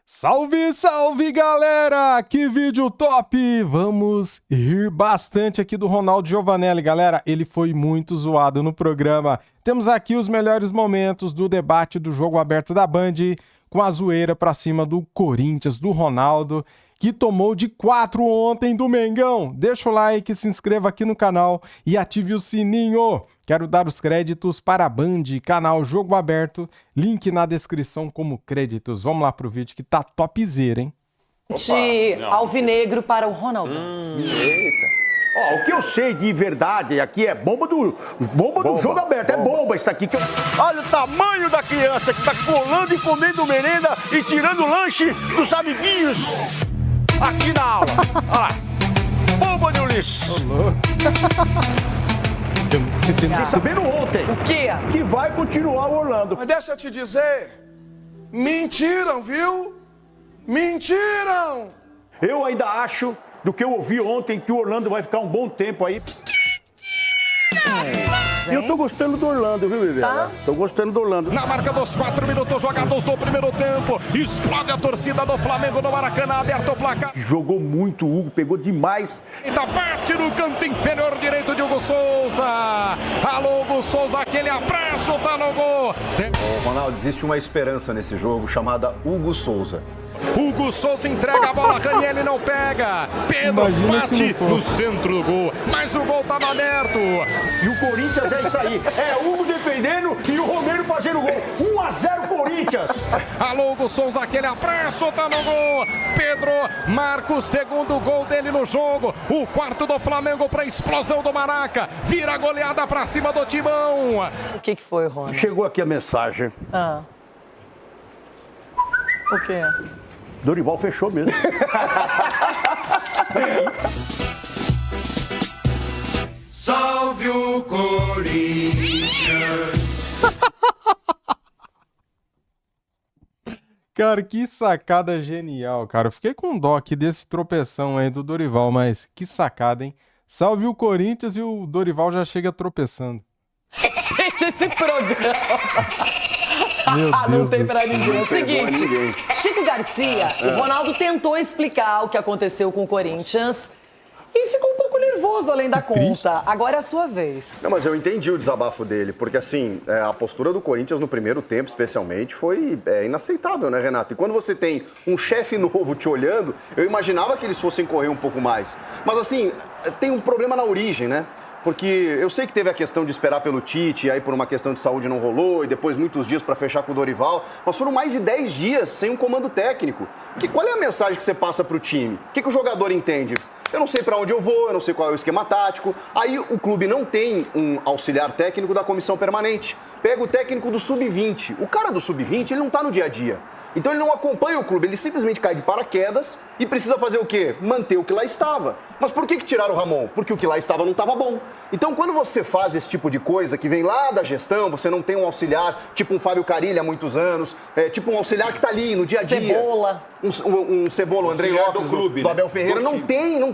Salve, salve, galera! Que vídeo top! Vamos rir bastante aqui do Ronaldo Giovanelli, galera. Ele foi muito zoado no programa. Temos aqui os melhores momentos do debate do jogo aberto da Band, com a zoeira pra cima do Corinthians, do Ronaldo, que tomou de 4 ontem do Mengão. Deixa o like, se inscreva aqui no canal e ative o sininho. Quero dar os créditos para a Band, canal Jogo Aberto, link na descrição como créditos. Vamos lá pro vídeo que tá topzera, hein? De alvinegro para o Ronaldão. Eita. Ó, o que eu sei de verdade aqui é bomba do jogo aberto. É bomba isso aqui. Olha o tamanho da criança que tá colando e comendo merenda e tirando o lanche dos amiguinhos aqui na aula. Olha lá. Bomba de Ulisses. Fiquei sabendo ontem. O quê? Que vai continuar o Orlando. Mas deixa eu te dizer, mentiram, viu? Mentiram! Eu ainda acho, do que eu ouvi ontem, que o Orlando vai ficar um bom tempo aí. E eu tô gostando do Orlando, viu, Viviana? Tá. Tô gostando do Orlando. Na marca dos 4 minutos jogados do primeiro tempo, explode a torcida do Flamengo no Maracanã, aberto o placar. Jogou muito o Hugo, pegou demais. Da parte no canto inferior direito de Hugo Souza. Alô, Hugo Souza, aquele abraço, tá no gol. Ô, Ronaldo, existe uma esperança nesse jogo chamada Hugo Souza. Hugo Souza entrega a bola, Ranieri não pega. Pedro bate no centro do gol, mas o gol tava aberto. E o Corinthians é isso aí. É o Hugo defendendo e o Romero fazendo gol. 1-0 Corinthians. Alô, Hugo Souza, aquele abraço, tá no gol. Pedro marca o segundo gol dele no jogo. O quarto do Flamengo pra explosão do Maraca. Vira a goleada pra cima do Timão. O que foi, Ronaldo? Chegou aqui a mensagem. O quê? Dorival fechou mesmo. Salve o Corinthians! Cara, que sacada genial, cara. Eu fiquei com dó aqui desse tropeção aí do Dorival, mas que sacada, hein? Salve o Corinthians e o Dorival já chega tropeçando. Gente, esse programa... Meu não Deus tem do pra céu. ninguém. É o seguinte, Chico Garcia, o Ronaldo tentou explicar o que aconteceu com o Corinthians e ficou um pouco nervoso além da conta. Agora é a sua vez. Não, mas eu entendi o desabafo dele, porque assim, a postura do Corinthians no primeiro tempo, especialmente, foi inaceitável, né, Renato? E quando você tem um chefe novo te olhando, eu imaginava que eles fossem correr um pouco mais. Mas assim, tem um problema na origem, né? Porque eu sei que teve a questão de esperar pelo Tite, aí por uma questão de saúde não rolou, e depois muitos dias para fechar com o Dorival, mas foram mais de 10 dias sem um comando técnico. Qual é a mensagem que você passa para o time? O que o jogador entende? Eu não sei para onde eu vou, eu não sei qual é o esquema tático. Aí o clube não tem um auxiliar técnico da comissão permanente. Pega o técnico do Sub-20. O cara do Sub-20, ele não tá no dia a dia. Então ele não acompanha o clube, ele simplesmente cai de paraquedas e precisa fazer o quê? Manter o que lá estava. Mas por que tiraram o Ramon? Porque o que lá estava não estava bom. Então quando você faz esse tipo de coisa que vem lá da gestão, você não tem um auxiliar, tipo um Fábio Carilli há muitos anos, tipo um auxiliar que está ali no dia a dia. Cebola. Um Cebola, o Andrei Lopes, do clube, do Abel né? Ferreira. Do não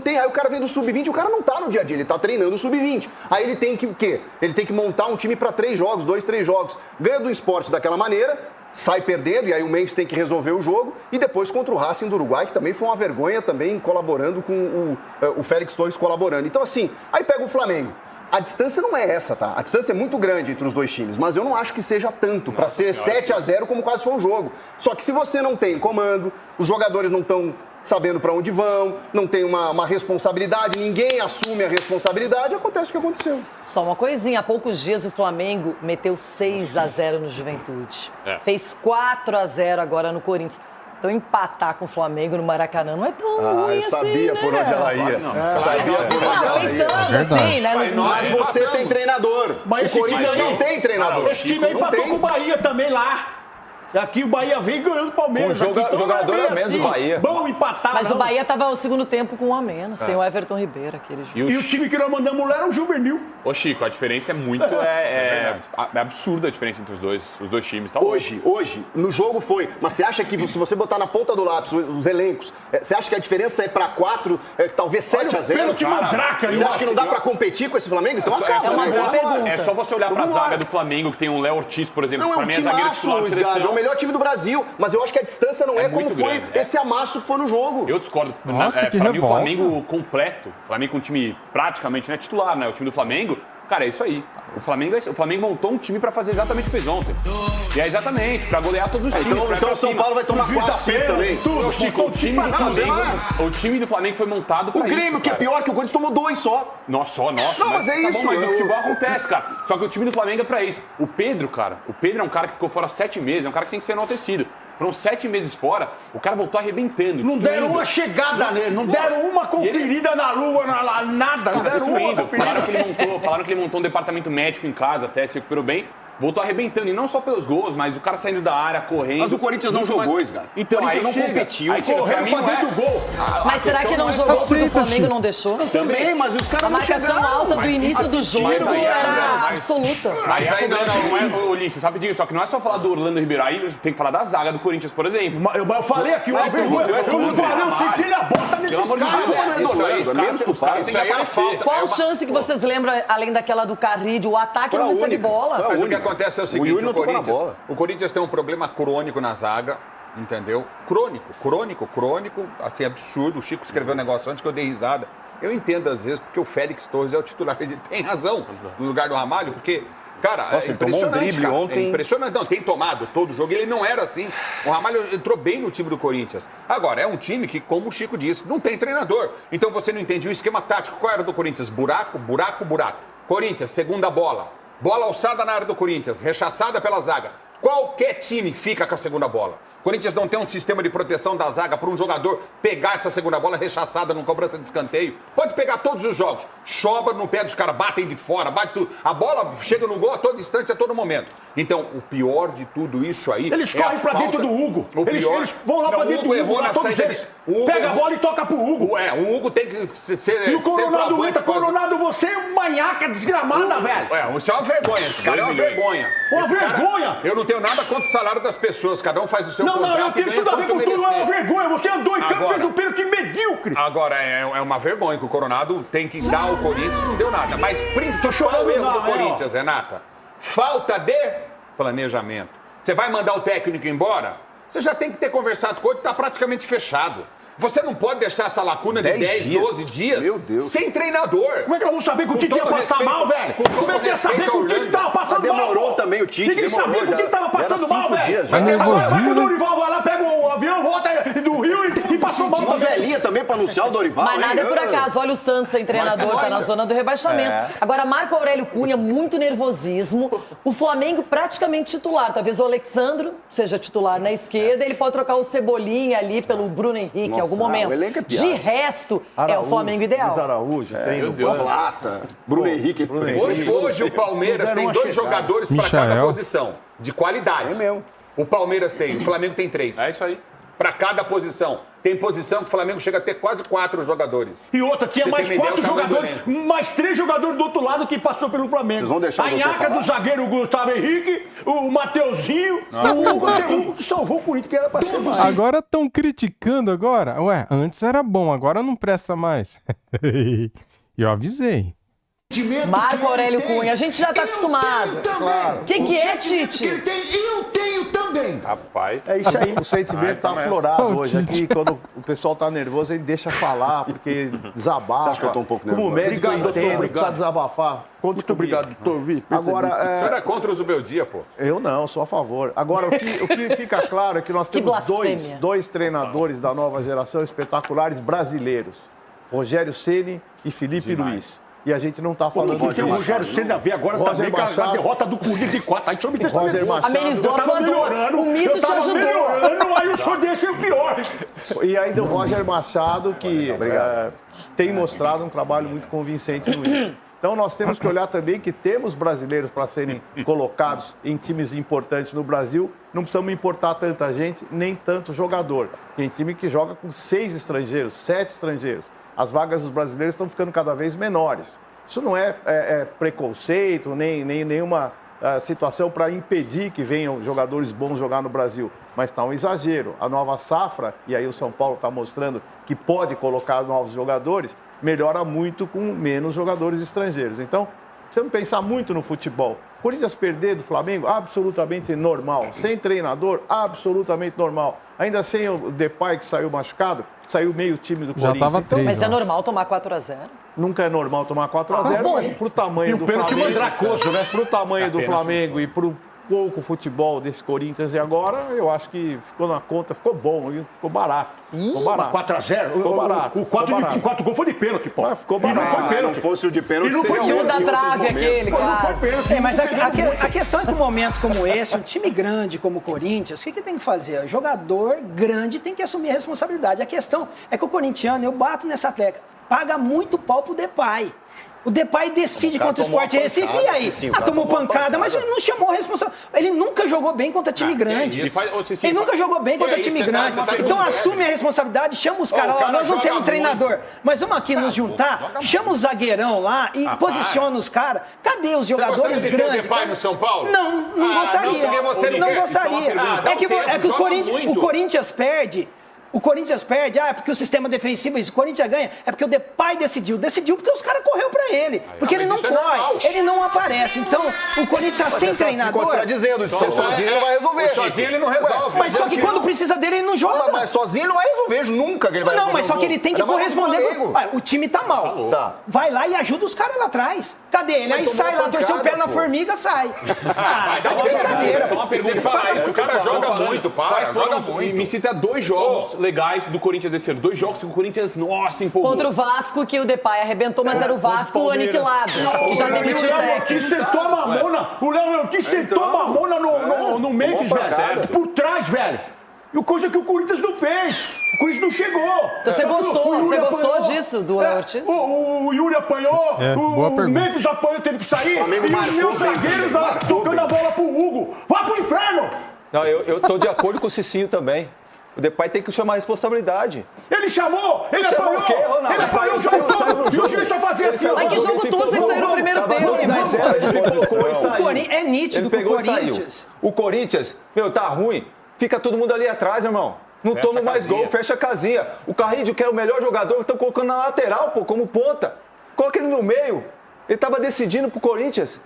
tem. Aí o cara vem do Sub-20, o cara não tá no dia a dia, ele tá treinando o Sub-20. Aí ele tem que o quê? Ele tem que montar um time para 3 jogos, 2, 3 jogos. Ganha do esporte daquela maneira, sai perdendo, e aí o Memphis tem que resolver o jogo, e depois contra o Racing do Uruguai, que também foi uma vergonha, também colaborando com o Félix Torres colaborando. Então assim, aí pega o Flamengo. A distância não é essa, tá? A distância é muito grande entre os dois times, mas eu não acho que seja tanto para ser 7-0 como quase foi o jogo. Só que se você não tem comando, os jogadores não estão sabendo para onde vão, não tem uma responsabilidade, ninguém assume a responsabilidade, acontece o que aconteceu. Só uma coisinha, há poucos dias o Flamengo meteu 6-0 no Juventude. Fez 4-0 agora no Corinthians. Então empatar com o Flamengo no Maracanã não é tão ruim eu sabia assim, por né? onde ela ia. Sabia por onde ela ia. Pensando assim, né? Mas você tem treinador. Mas o Corinthians não tem treinador. Esse time aí empatou com o Bahia também lá. Aqui o Bahia vem ganhando o Palmeiras. Com jogador a menos o Bahia. Vamos empatar, Mas não. o Bahia tava o segundo tempo com um a menos, sem o Everton Ribeiro, aquele jogo. E o time que nós mandamos lá era o Juvenil. Ô, Chico, a diferença é muito... É absurda a diferença entre os dois times. Tá Hoje, no jogo foi. Mas você acha que se você botar na ponta do lápis os elencos, você acha que a diferença é pra 4, talvez 7-0? Pênalti mandraca. Você acha que não dá pra competir com esse Flamengo? Então É uma boa pergunta. É só você olhar pra zaga do Flamengo, que tem um Léo Ortiz, por exemplo, Não, que é pra um mim é zagueiro titular timaço, de Sgarbi, é o seleção. melhor time do Brasil, mas eu acho que a distância não é como muito foi grande, esse amasso que foi no jogo. Eu discordo. Nossa, que pra mim, o revolta. Flamengo completo, o Flamengo com um time praticamente não é titular, né? O time do Flamengo, cara, é isso aí. O Flamengo montou um time pra fazer exatamente o que fez ontem. E é exatamente, pra golear todos os times. Então o São Paulo vai tomar 4-5 também. Ô, Chico, o time do Flamengo foi montado pra O isso, Grêmio, que é cara. pior, que o Corinthians tomou 2 só. Nossa. Não, mas é isso, Bom, mas eu- o futebol acontece, cara. Só que o time do Flamengo é pra isso. O Pedro é um cara que ficou fora 7 meses, é um cara que tem que ser enaltecido. Foram 7 meses fora, o cara voltou arrebentando. Não deram destruindo. uma chegada nele, não deram uma conferida na lua, nada. Não deram uma Destruindo. conferida. Falaram que ele montou um departamento médico em casa, até se recuperou bem. Voltou arrebentando, e não só pelos gols, mas o cara saindo da área, correndo. Mas o Corinthians não Muito jogou, mais- cara. Então, O Corinthians aí não chega, competiu, aí chega, pra correu mim pra não é. dentro do gol. Mas será que não jogou porque o Aceita, Flamengo Chico. não deixou? Também, mas os caras A não marcação chegaram. alta do início do jogo mas aí é- era mas- absoluta. Mas aí não é, Ulisses, rapidinho, só que não é só falar do Orlando Ribeiro, aí tem que falar da zaga do Corinthians, por exemplo. Eu falei aqui, uma vergonha. Eu não falei, eu sentei a bota nesses Pelo amor de caras. Deus, Mano, isso aí, Orlando, os caras- menos que os caras isso têm que aí era aparecer. falta. Qual chance que vocês lembram, além daquela do Carrilho? O ataque não recebe bola. Mas o que acontece é o seguinte, Yuri não tocou na bola. o Corinthians tem um problema crônico na zaga, entendeu? Crônico, assim, absurdo. O Chico escreveu um negócio antes que eu dei risada. Eu entendo às vezes porque o Félix Torres é o titular. Ele tem razão no lugar do Ramalho, porque... Cara, Nossa, é ele tomou um impressionante, drible cara. ontem. É impressionante. Não, tem tomado todo jogo. Ele não era assim. O Ramalho entrou bem no time do Corinthians. Agora, é um time que, como o Chico disse, não tem treinador. Então você não entende o esquema tático. Qual era do Corinthians? Buraco. Corinthians, segunda bola. Bola alçada na área do Corinthians, rechaçada pela zaga. Qualquer time fica com a segunda bola. O Corinthians não tem um sistema de proteção da zaga para um jogador pegar essa segunda bola rechaçada numa cobrança de escanteio. Pode pegar todos os jogos. Chobra no pé dos caras, batem de fora, bate tudo. A bola chega no gol a todo instante, a todo momento. Então, o pior de tudo isso aí... Eles é a correm pra falta- dentro do Hugo. O pior... Eles vão lá pra Não, dentro o do Hugo Hugo, errou lá na todos saída eles. O Hugo Pega a errou. bola e toca pro Hugo. O Hugo tem que ser... E o Coronado centroavante entra, quase. Coronado, você é uma manhaca desgramada, velho. Isso é uma vergonha, esse cara é uma 2 milhões. vergonha. Uma Esse cara- vergonha? eu não tenho nada contra o salário das pessoas, cada um faz o seu Não, contrato eu e tenho ganha tudo a ver quanto com tudo, é uma merecer. vergonha. Você andou em campo e Agora- fez um pênalti medíocre. Agora, é uma vergonha que o Coronado tem que dar ao Corinthians, não deu nada. Mas principal chorando erro não, do Corinthians, Renata, falta de planejamento. Você vai mandar o técnico embora? Você já tem que ter conversado com ele, está praticamente fechado. Você não pode deixar essa lacuna de 10, 12 dias Meu Deus. sem treinador. Como é que nós vamos saber que o Com Tite ia todo passar respeito- mal, velho? com todo Como é que ia saber respeito que o ao Tite Orlando. tava passando Mas mal? demorou pô? também o Tite, Ninguém demorou sabia que o já. Tite tava passando Era mal, 5 velho. dias já. Mas Agora vai que o nervosismo, né? Dorival vai lá, pega o avião, volta do Rio e passou mal Uma também. velhinha também pra anunciar o Dorival. Mas hein? nada é por acaso. Olha o Santos sem treinador, tá na zona do rebaixamento. Agora, Marco Aurélio Cunha, muito nervosismo. O Flamengo praticamente titular. Talvez o Alexandro seja titular na esquerda. Ele pode trocar o Cebolinha ali pelo Bruno Henrique em algum momento. o elenco é piada. De resto, é o Flamengo ideal. Luiz Araújo, tem Meu no Deus. banco. Plata. Bruno Henrique. Hoje o Palmeiras Não deram tem uma 2 chegada. jogadores para Michael. cada posição, de qualidade. É mesmo. O Palmeiras tem, o Flamengo tem 3. É isso aí. Para cada posição. Tem posição que o Flamengo chega a ter quase 4 jogadores. E outra, tinha Você mais tem uma ideia 4 do tamanho do jogadores, mais 3 jogadores do outro lado que passou pelo Flamengo. Vocês vão deixar o a doutor nhaca falar? do zagueiro Gustavo Henrique, o Mateuzinho, o Hugo que salvou o Corinthians, que era pra ser mais. Agora estão criticando agora? Ué, antes era bom, agora não presta mais. Eu avisei. Marco Aurélio Cunha, a gente já tá acostumado. O que é, Tite? Eu tenho também. Rapaz. É isso aí. O sentimento tá aflorado Ô, hoje. Tite. Aqui, quando o pessoal tá nervoso, ele deixa falar, porque desabafa. Você acha que eu tô um pouco Como nervoso? médico, eu Obrigado, doutor, entendo, obrigado. precisa desabafar. Conte Muito comigo. obrigado, doutor Vitor. Agora, Você era contra o Zubeldia, pô. eu não, sou a favor. Agora, o que fica claro é que nós Que temos blasfêmia. dois treinadores da nova geração espetaculares brasileiros. Rogério Ceni e Felipe Luiz. E a gente não tá O falando que tem o disso. Rogério Ceni a ver agora Roger também com a Machado. derrota do Corinthians de 4? Aí o senhor me deixa Roger nervoso. Machado. Amenizou Eu a tava sua dor. melhorando, O mito eu te tava ajudou. melhorando, aí o senhor deixa o pior. E ainda o Roger Machado, que tem mostrado um trabalho muito convincente no Inter. Então nós temos que olhar também que temos brasileiros para serem colocados em times importantes no Brasil. Não precisamos importar tanta gente, nem tanto jogador. Tem time que joga com 6 estrangeiros, 7 estrangeiros. As vagas dos brasileiros estão ficando cada vez menores. Isso não é preconceito, nem nenhuma situação para impedir que venham jogadores bons jogar no Brasil. Mas está um exagero. A nova safra, e aí o São Paulo está mostrando que pode colocar novos jogadores, melhora muito com menos jogadores estrangeiros. Então, precisamos pensar muito no futebol. Corinthians perder do Flamengo, absolutamente normal. Sem treinador, absolutamente normal. Ainda sem o Depay, que saiu machucado, saiu meio time do Corinthians. Tava Então, 3, Mas é normal tomar 4-0? nunca é normal tomar 4-0, mas pro tamanho do pênalti Flamengo... mandracoso, né? Pro tamanho do Flamengo e pro pouco futebol desse Corinthians e agora, eu acho que ficou na conta, ficou bom, viu? Ficou barato. Ficou barato. 4-0? Ficou barato. O 4 gols foi de pênalti, pô. Mas ficou E não barato. foi pênalti. Se fosse o de pênalti, E não foi seria E o da outro trave, momento. aquele, Pô, não foi quase. pênalti. Mas a questão é que um momento como esse, um time grande como o Corinthians, o que tem que fazer? O jogador grande tem que assumir a responsabilidade. A questão é que o corintiano, eu bato nessa tecla, paga muito pau pro Depay. O Depay decide contra o Sport Recife, e aí? Tomou pancada, mas ele não chamou a responsabilidade. Ele nunca jogou bem contra time grande. Ele nunca jogou bem contra time grande. Então assume a responsabilidade, chama os caras lá. Nós não temos treinador, mas vamos aqui nos juntar, chama o zagueirão lá e posiciona os caras. Cadê os jogadores grandes? Depay no São Paulo? Não gostaria. Não gostaria. É que o Corinthians perde. O Corinthians perde, é porque o sistema defensivo, o Corinthians ganha, é porque o Depay decidiu. Decidiu porque os caras correu pra ele. Porque ele não corre, ele não aparece. Então, o Corinthians tá sem treinador. Se contradizendo, sozinho não vai resolver. Sozinho ele não resolve. Mas só que quando precisa dele, ele não joga. Mas sozinho ele não vai resolver, nunca que ele vai Não, mas só que ele tem que corresponder. O time tá mal. Tá. Vai lá e ajuda os caras lá atrás. Cadê ele? Aí sai lá, torceu o pé na formiga, sai. Tá de brincadeira. Só uma pergunta. O cara joga muito, joga muito. Me cita 2 jogos legais do Corinthians desse ano. 2 jogos que o Corinthians, nossa, empolgou. Contra o Vasco, que o Depay arrebentou, mas era o Vasco aniquilado. E já demitiu o técnico. Que sentou a mamona, o Léo que sentou a mamona no Memphis, velho. Por trás, velho. E coisa que o Corinthians não fez. O Corinthians não chegou. Então você gostou disso, do Ortiz? O Yuri apanhou, o Memphis apanhou, teve que sair. E os meus zagueiros lá tocando a bola pro Hugo. Vai pro inferno! Não, eu tô de acordo com o Cicinho também. O Depay tem que chamar a responsabilidade. Ele chamou! Ele Chamou apanhou! o quê, Ronaldo? Ele apanhou o jogo todo! E o juiz só fazia assim. Mas que jogo todo vocês saíram no primeiro tempo? É nítido que o Corinthians... O Corinthians, tá ruim. Fica todo mundo ali atrás, irmão. Não toma mais gol, fecha a casinha. O Carrillo, que é o melhor jogador, estão colocando na lateral, pô, como ponta. Coloca ele no meio. Ele tava decidindo pro Corinthians.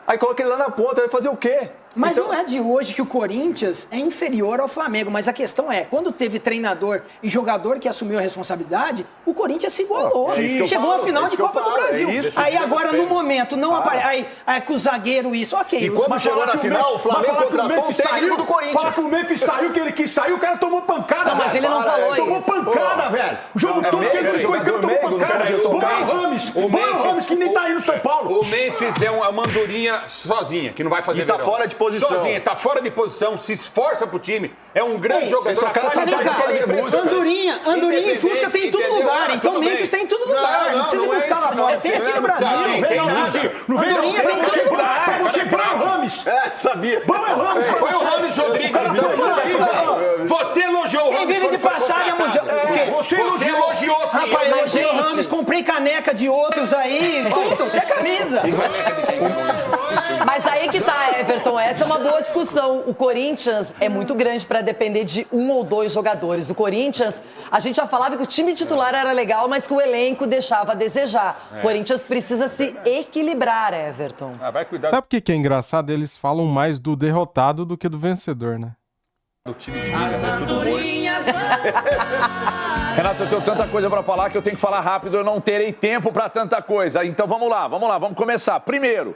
Aí coloca ele lá na ponta, vai fazer o quê? Mas não é de hoje que o Corinthians é inferior ao Flamengo, mas a questão é, quando teve treinador e jogador que assumiu a responsabilidade, o Corinthians se igualou. Chegou à final de Copa do Brasil. Aí agora, no momento, não aparece. Aí com o zagueiro isso, ok. E quando chegou na final, o Flamengo contratou o técnico do Corinthians. Fala que o Memphis saiu, que ele quis sair, o cara tomou pancada, velho. Mas ele não falou isso. Tomou pancada, velho. O jogo todo que ele ficou em campo, tomou pancada. Põe o Rames, que nem tá aí no São Paulo. O Memphis é uma mandurinha sozinha, que não vai fazer E tá verão. fora de posição. Sozinha, tá fora de posição, se esforça pro time. É um grande jogador. só quer saber Andorinha e Fusca tem em todo lugar. Então Memphis tem em todo lugar. Não precisa buscar lá fora. Tem aqui no Brasil. Andorinha tem em todo lugar. Você põe o Rames. Sabia. Põe o Rames. Põe o Rames Rodrigues. Você elogiou o Quem Rames. vive de passada é museu. Você elogiou sim. Rapaz, eu Mas, elogiei o gente- Rames, comprei caneca de outros aí, tudo, até camisa. Mas aí que tá, Everton, essa é uma boa discussão. O Corinthians é muito grande para depender de 1 ou 2 jogadores. O Corinthians, a gente já falava que o time titular era legal, mas que o elenco deixava a desejar. O Corinthians precisa se equilibrar, Everton. Vai cuidar Sabe o que é engraçado? Eles falam mais do derrotado do que do vencedor, né? do time. Renato, eu tenho tanta coisa para falar que eu tenho que falar rápido, eu não terei tempo para tanta coisa. Então vamos lá, vamos começar. Primeiro,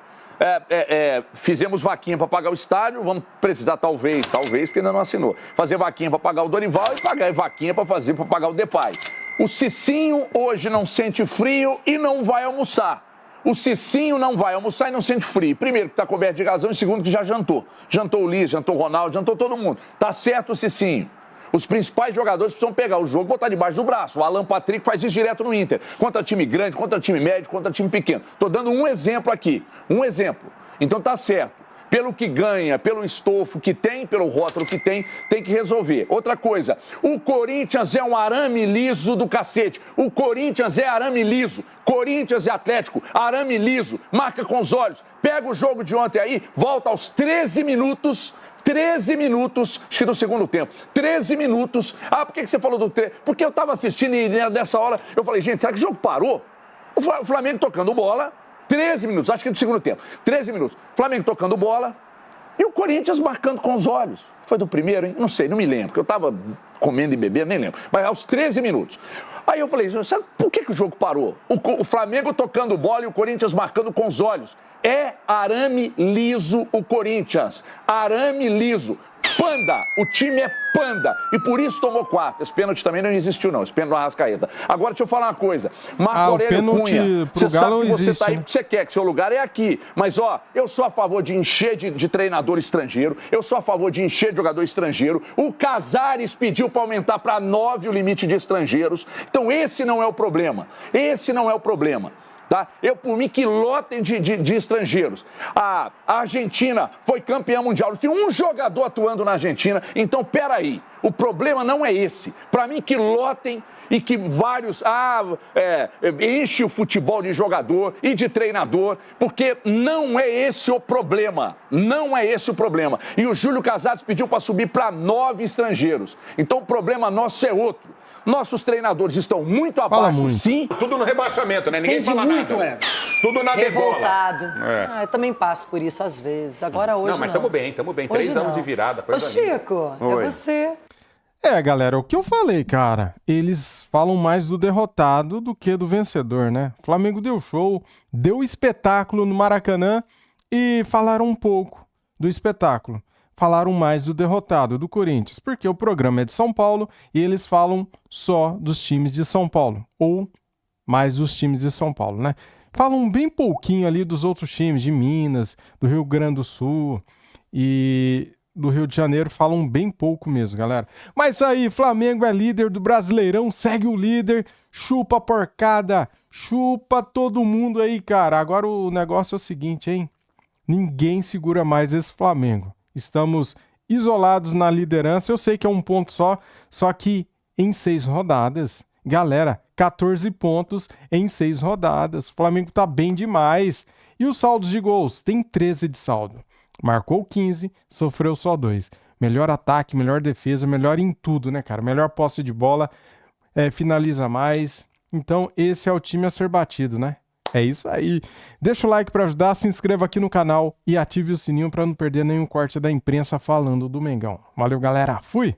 fizemos vaquinha para pagar o estádio, vamos precisar talvez, porque ainda não assinou, fazer vaquinha para pagar o Dorival e pagar vaquinha para pagar o Depay. O Cicinho hoje não sente frio e não vai almoçar. O Cicinho não vai almoçar e não sente frio. Primeiro, que está coberto de razão, e segundo, que já jantou. Jantou o Liz, jantou o Ronaldo, jantou todo mundo. Tá certo o Cicinho. Os principais jogadores precisam pegar o jogo e botar debaixo do braço. O Alan Patrick faz isso direto no Inter. Contra time grande, contra time médio, contra time pequeno. Tô dando um exemplo aqui. Um exemplo. Então tá certo. Pelo que ganha, pelo estofo que tem, pelo rótulo que tem que resolver. Outra coisa, o Corinthians é um arame liso do cacete. O Corinthians é arame liso. Corinthians e Atlético, arame liso. Marca com os olhos. Pega o jogo de ontem aí, volta aos 13 minutos, acho que no segundo tempo. 13 minutos. Ah, por que você falou do 13? Porque eu estava assistindo e nessa hora eu falei, gente, será que o jogo parou? O Flamengo tocando bola, 13 minutos, acho que do segundo tempo. 13 minutos. Flamengo tocando bola e o Corinthians marcando com os olhos. Foi do primeiro, hein? Não sei, não me lembro, porque eu tava comendo e bebendo, nem lembro. Mas aos 13 minutos. Aí eu falei, sabe por que o jogo parou? O Flamengo tocando bola e o Corinthians marcando com os olhos. É arame liso o Corinthians. Arame liso. Panda, o time é panda. E por isso tomou 4. Esse pênalti também não existiu, não. Esse pênalti do Arrascaeta. Agora, deixa eu falar uma coisa. Marco Aurélio Cunha, você sabe que você tá aí porque você quer, que seu lugar é aqui. Mas, ó, eu sou a favor de encher de treinador estrangeiro. Eu sou a favor de encher de jogador estrangeiro. O Casares pediu para aumentar para 9 o limite de estrangeiros. Então, esse não é o problema. Esse não é o problema. Tá? Eu, por mim, que lotem de estrangeiros. A Argentina foi campeã mundial. Tem um jogador atuando na Argentina. Então, peraí. O problema não é esse. Para mim, que lotem e que vários enche o futebol de jogador e de treinador, porque não é esse o problema. Não é esse o problema. E o Júlio Casares pediu para subir para 9 estrangeiros. Então, o problema nosso é outro. Nossos treinadores estão muito abaixo, sim. Tudo no rebaixamento, né? Ninguém fala muito, nada. Tudo na degola. Revoltado. Eu também passo por isso às vezes. Agora hoje não. Mas estamos bem, estamos bem. 3 anos de virada. Ô, Chico, é você. Galera, o que eu falei, cara, eles falam mais do derrotado do que do vencedor, né? O Flamengo deu show, deu espetáculo no Maracanã e falaram um pouco do espetáculo. Falaram mais do derrotado, do Corinthians, porque o programa é de São Paulo e eles falam só dos times de São Paulo, ou mais dos times de São Paulo, né? Falam bem pouquinho ali dos outros times, de Minas, do Rio Grande do Sul e do Rio de Janeiro, falam bem pouco mesmo, galera. Mas aí, Flamengo é líder do Brasileirão, segue o líder, chupa a porcada, chupa todo mundo aí, cara. Agora o negócio é o seguinte, hein? Ninguém segura mais esse Flamengo. Estamos isolados na liderança. Eu sei que é um ponto só que em 6 rodadas. Galera, 14 pontos em 6 rodadas. O Flamengo tá bem demais. E os saldos de gols? Tem 13 de saldo. Marcou 15, sofreu só 2. Melhor ataque, melhor defesa, melhor em tudo, né, cara? Melhor posse de bola, finaliza mais. Então, esse é o time a ser batido, né? É isso aí. Deixa o like para ajudar, se inscreva aqui no canal e ative o sininho para não perder nenhum corte da imprensa falando do Mengão. Valeu, galera. Fui!